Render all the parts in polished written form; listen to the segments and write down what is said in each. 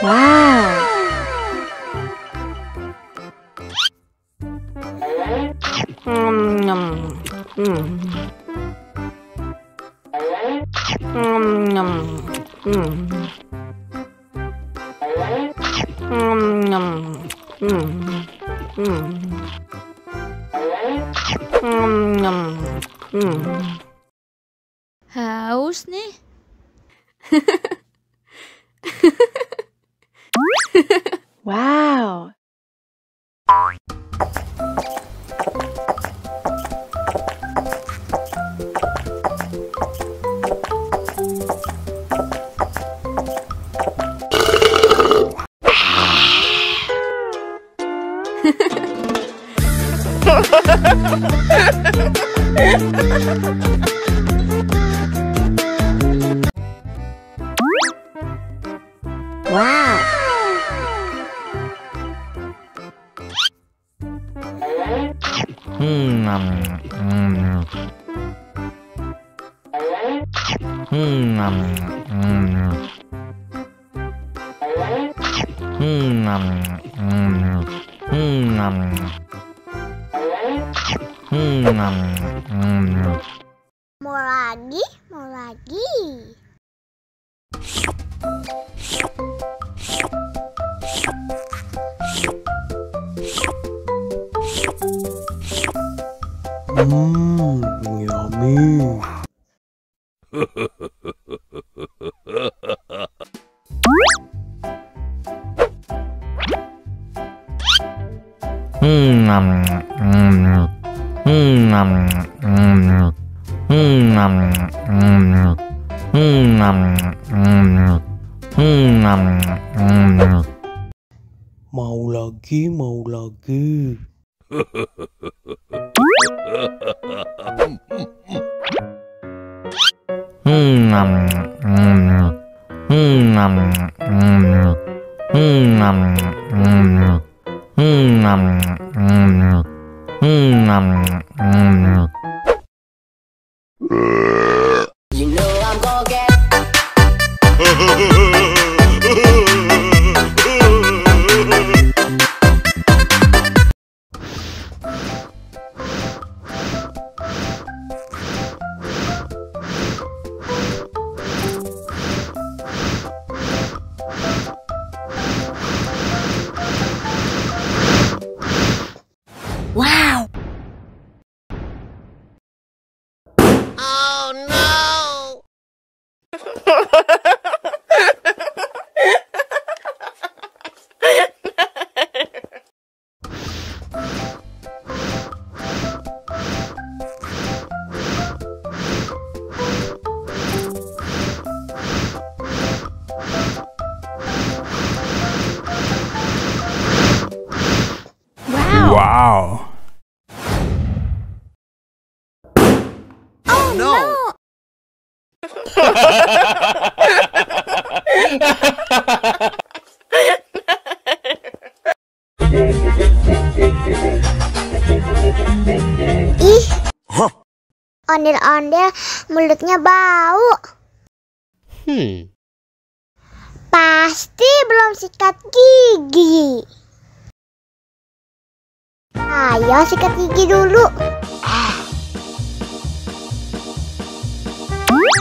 Wow. Haus nih. Wow. Wow. Mau lagi, mau lagi. Yummy. Mau lagi, mau lagi. You know I'm gonna get Wow. Oh no! Wow. Wow. Oh no! Ih, ondel-ondel mulutnya bau. Pasti belum sikat gigi. Ayo sikat gigi dulu.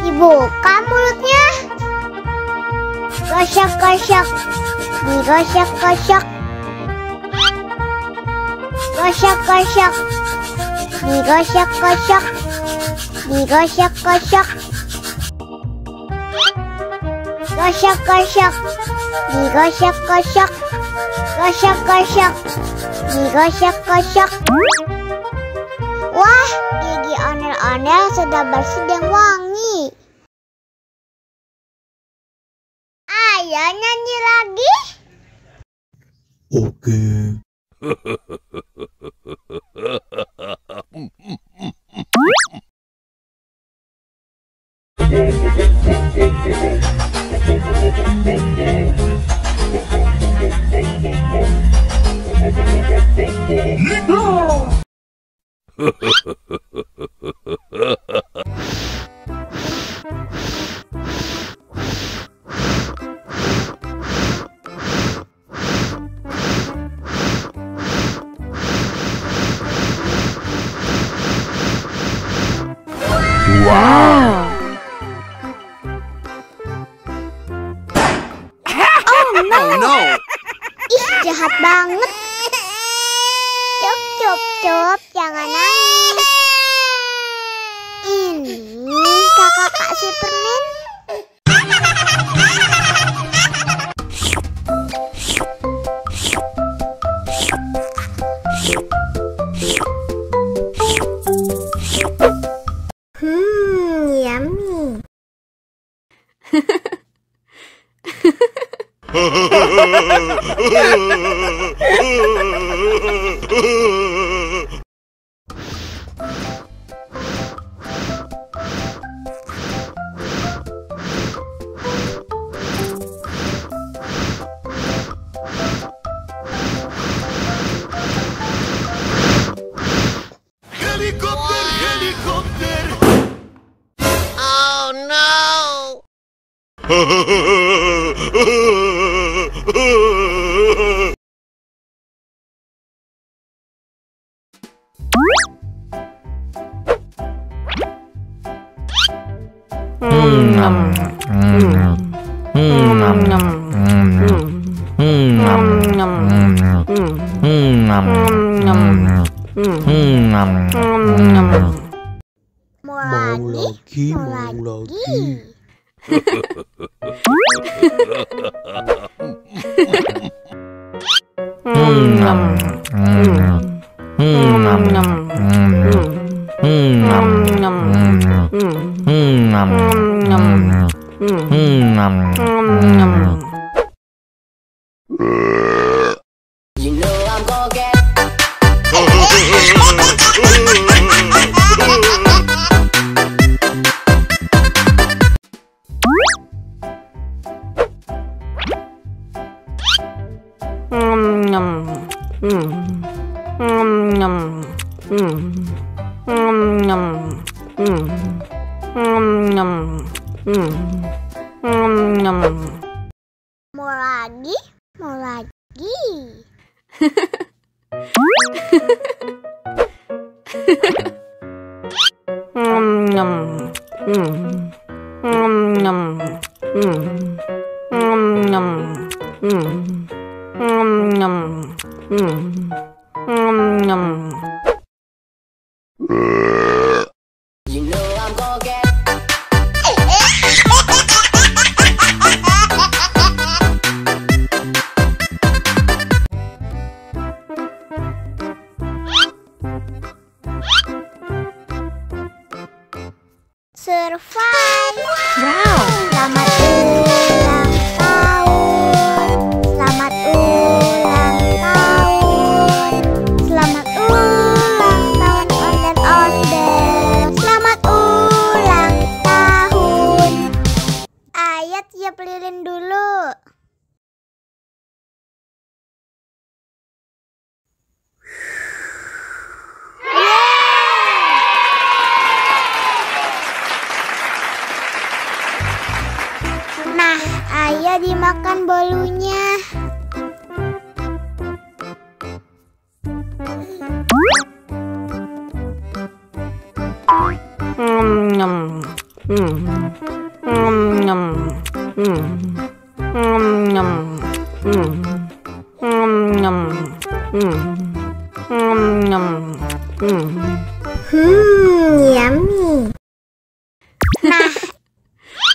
Dibuka mulutnya. Gosok-gosok. Digosok-gosok. Gosok-gosok. Digosok-gosok. Digosok-gosok. Gosok-gosok. Digosok-gosok. Gosok-gosok. Digosok-gosok. Wah, gigi ondel-ondel sudah bersih dan wangi. Ayo nyanyi lagi. Oke. no. Ih, jahat banget. Cup, jangan nangis. Ini kakak kasih permen. Yummy. Helicopter. Oh no. Mau lagi. You know I'm gonna get. Mau lagi. You know I'm gonna get. Survive. Wow. Selamat ulang tahun. Selamat ulang tahun. Selamat ulang tahun ondel-ondel. Selamat ulang tahun. Ayat tiup lilin dulu. Nah, ayo dimakan bolunya. Yummy. Nah,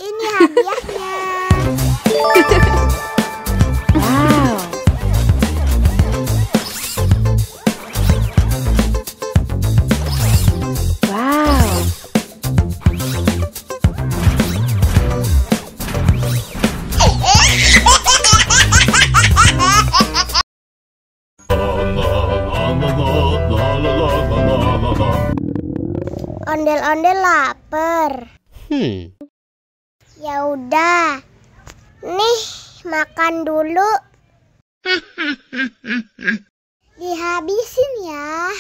ini hadiahnya. Wow. Wow. Ondel-ondel lapar. Ya udah. Nih, makan dulu. Dihabisin ya.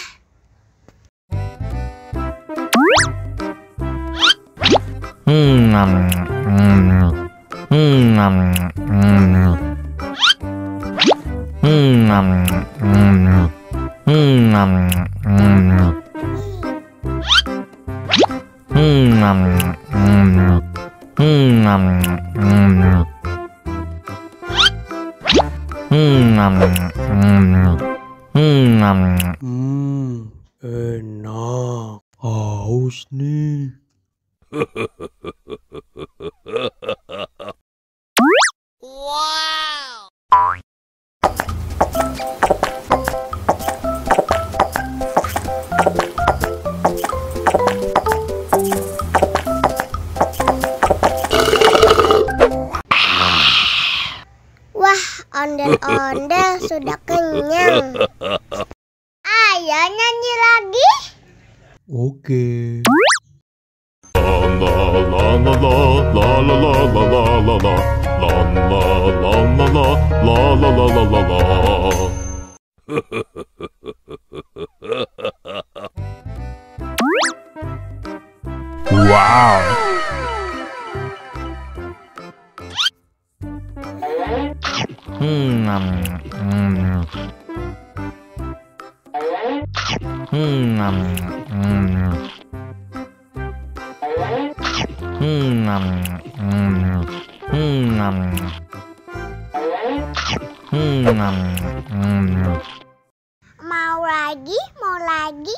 Enak. Haus nih. Wow! Wah, ondel-ondel sudah kenyang. Ayo nyanyi lagi. Oke. Wow. Mau lagi, mau lagi.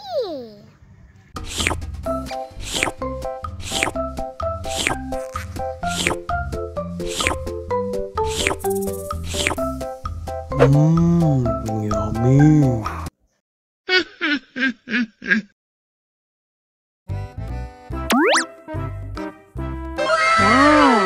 Yummy. Wow.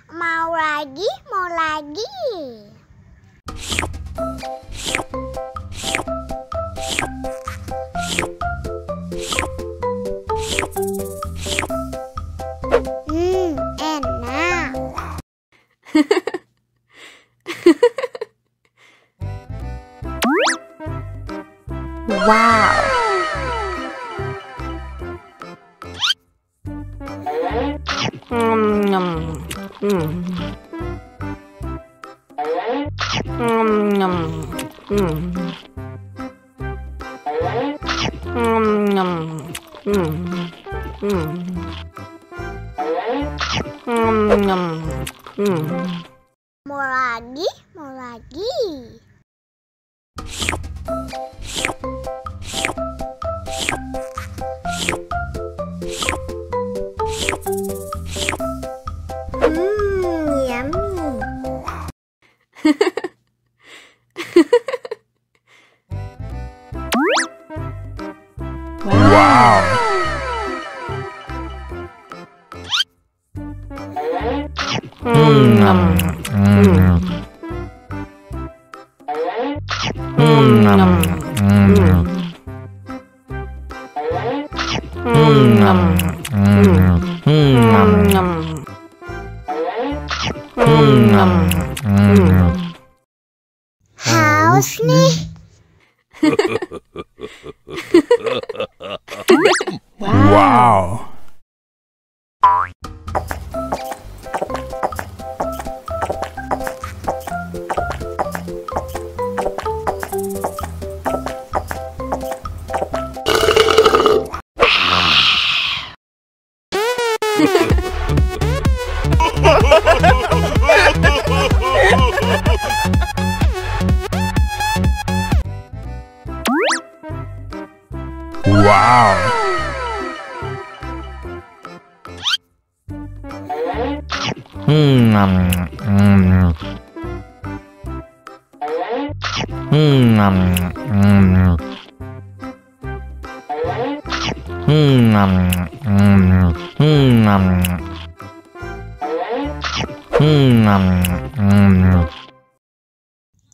Mau lagi, mau lagi. Enak. Wow. Mau lagi, mau lagi. Yummy. Wow. Haus nih. Wow. Wow.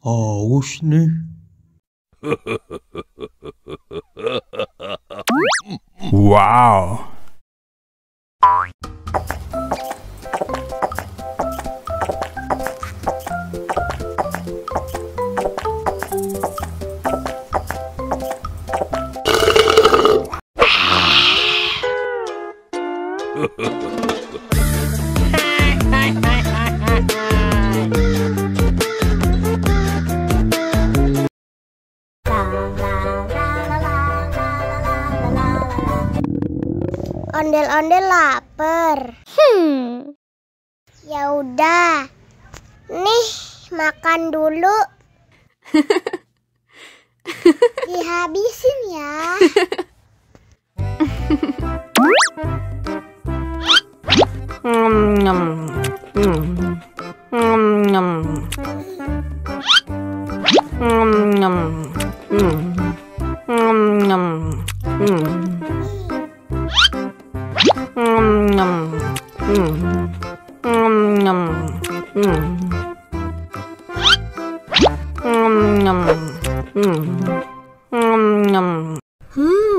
Haus nih. Wow. Ondel-ondel lapar. Ya udah. Nih, makan dulu. Dihabisin ya.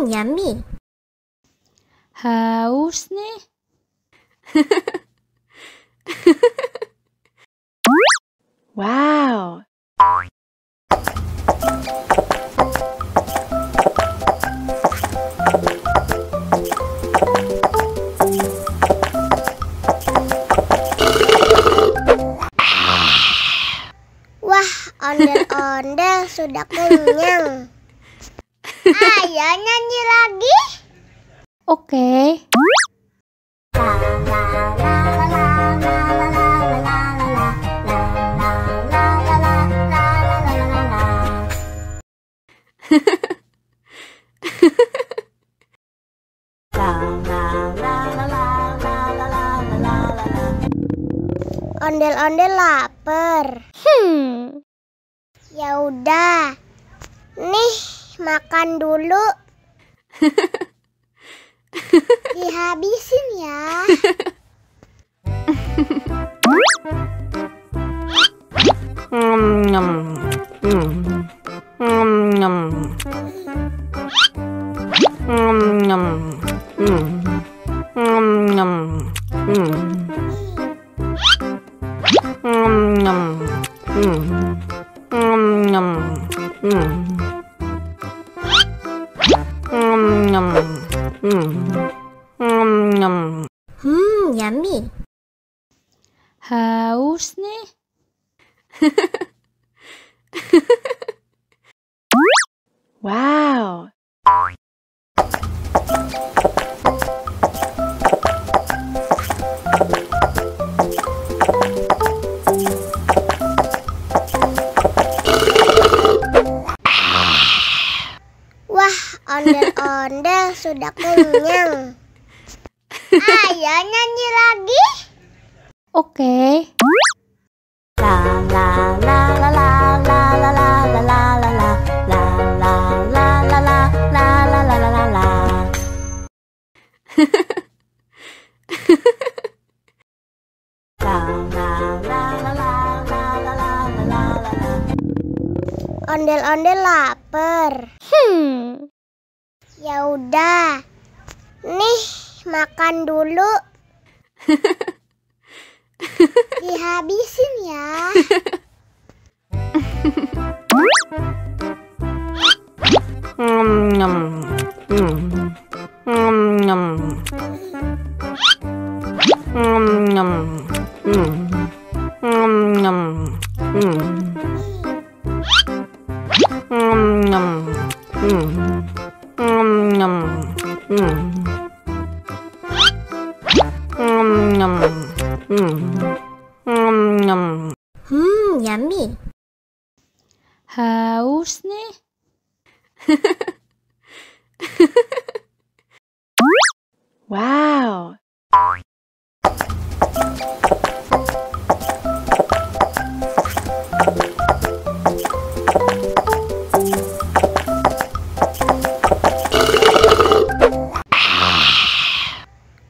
Yummy. Haus nih. Wow. Wah, ondel-ondel sudah kenyang. Ayo nyanyi lagi. Oke. Ondel-ondel lapar. Ya udah. Nih, makan dulu. Dihabisin ya. Yummy. Haus nih. Wow. Wah, ondel-ondel sudah kenyang. Ayo nyanyi lagi. Oke. Ondel-ondel lapar. Ya udah. Nih, makan dulu. Dihabisin ya. Yummy. Haus nih. Wow.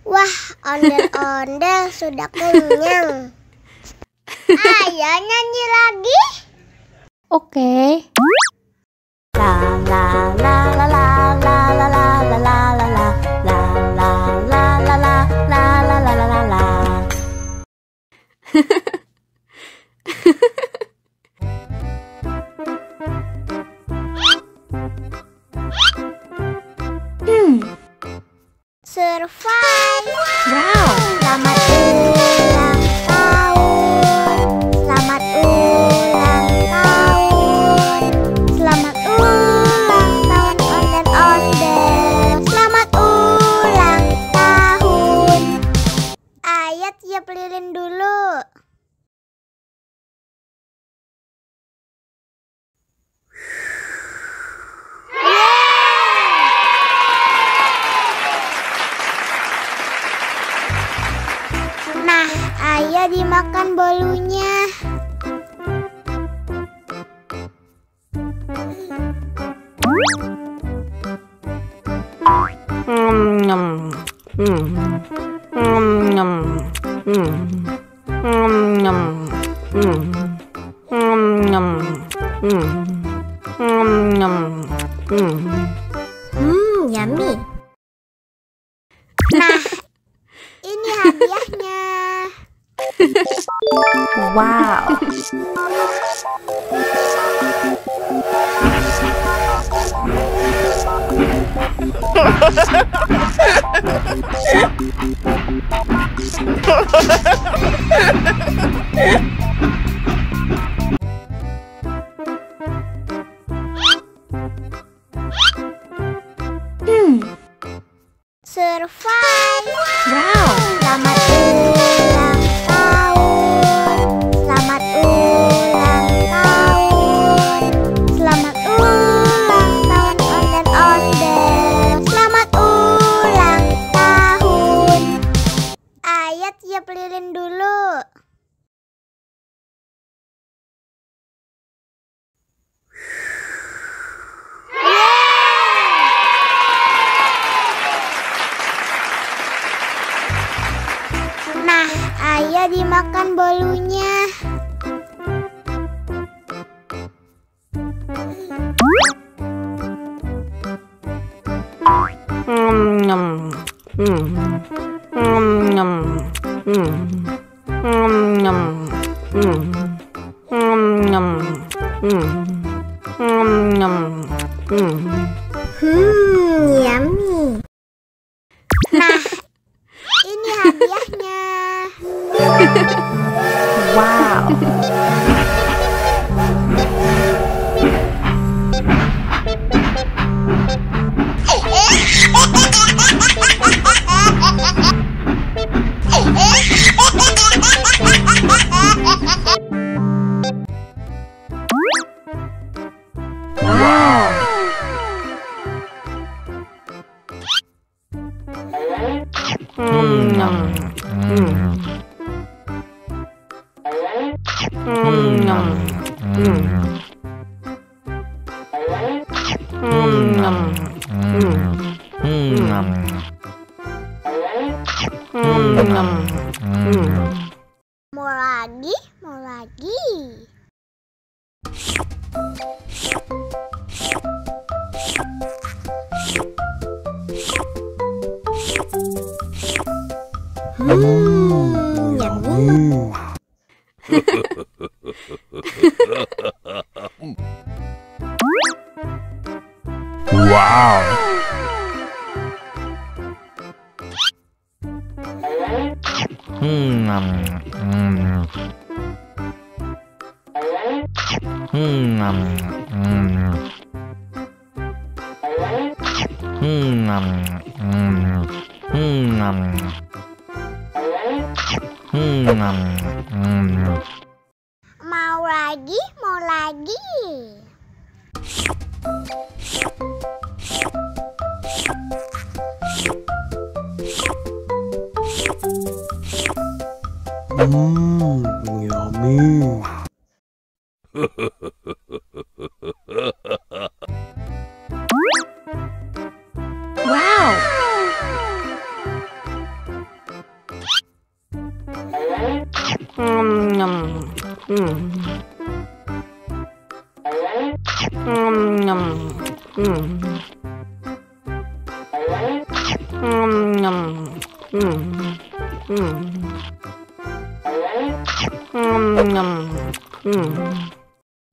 Wah, ondel-ondel sudah kenyang. Ayo nyanyi lagi. Oke. Survive. Wow. Ayo dimakan bolunya. Yummy. Nah, ini hadiahnya. Wow. Survive. Wow. Selamat ulang tahun. Selamat ulang tahun. Selamat ulang tahun ondel-ondel. Selamat ulang tahun. Ayo tiup lilin dulu. Nah, ayo dimakan bolunya. Yummy. Nah, ini hadiahnya. Wow. Mau lagi, mau lagi. Yummy. Wow. Mau lagi, mau lagi. Yummy. Wow.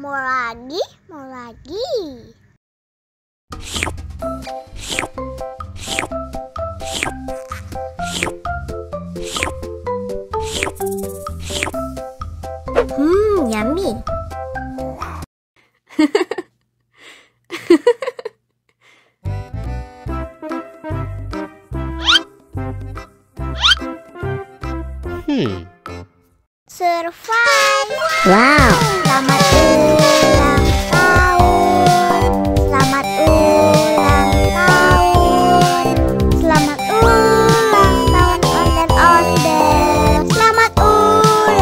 Mau lagi, mau lagi. Yummy. Survive. Wow. Selamat ulang tahun. Selamat ulang tahun. Selamat ulang tahun ondel-ondel. Selamat ulang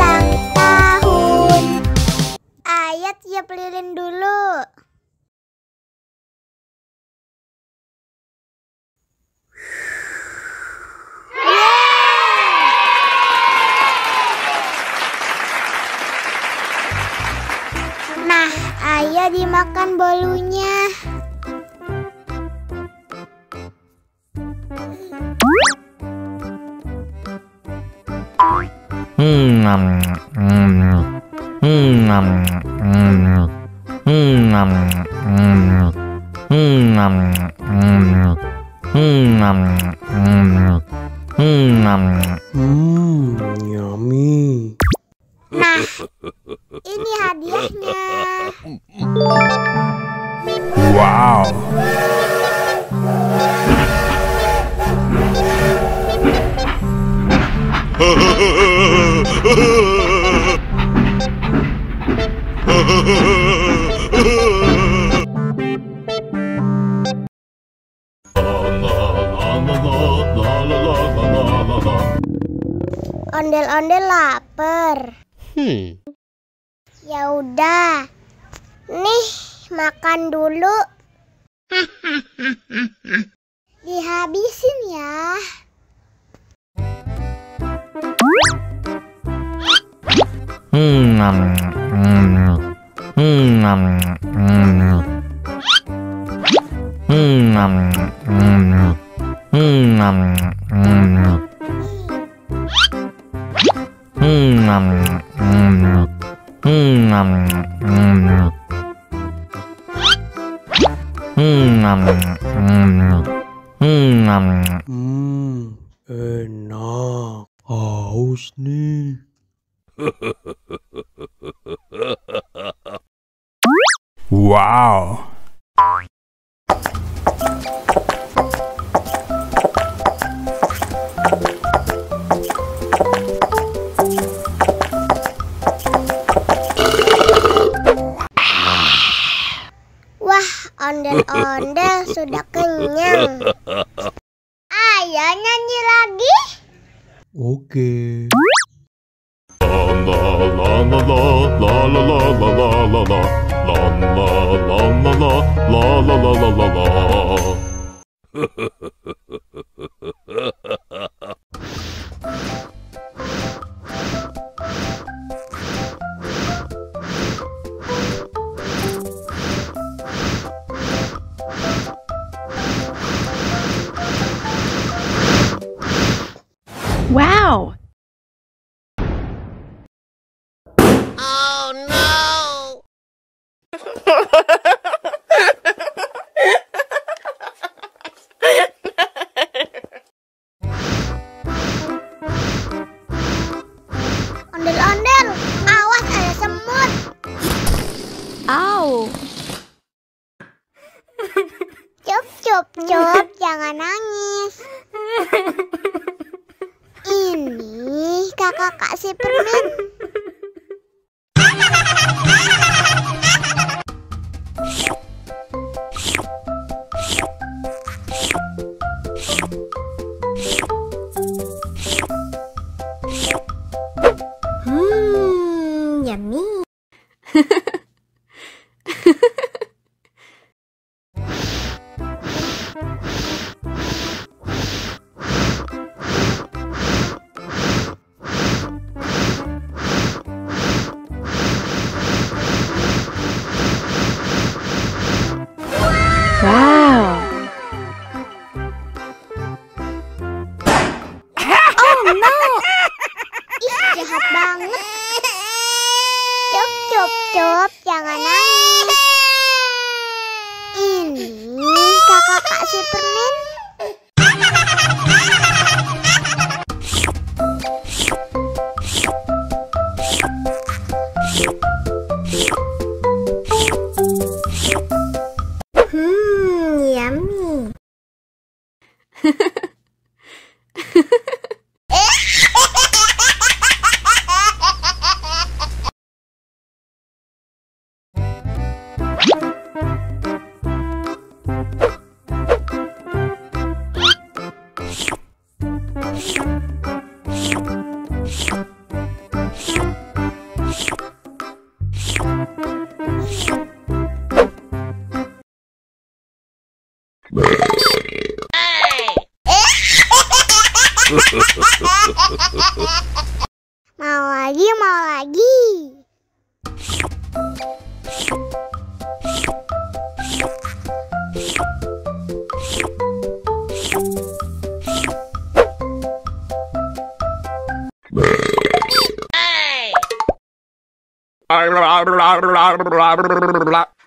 dimakan bolunya. Yummy. Nah, ini hadiahnya. Wow. Ondel-ondel lapar. Ya udah. Nih, makan dulu. Dihabisin ya. Enak. Haus nih. Wow. Wah, ondel-ondel sudah kenyang. Ayo nyanyi lagi. Oke. Wow. Oh no! Ondel-ondel, awas ada semut. Ow. Cup, jangan nangis. Ini kakak kasih permen. Yummy. Wow. Oh no. Ih, jahat banget. Cup, jangan nangis. Ini kakak kasih permen. Yummy. Mau lagi. Blah, blah, blah, blah, blah, blah, blah, blah.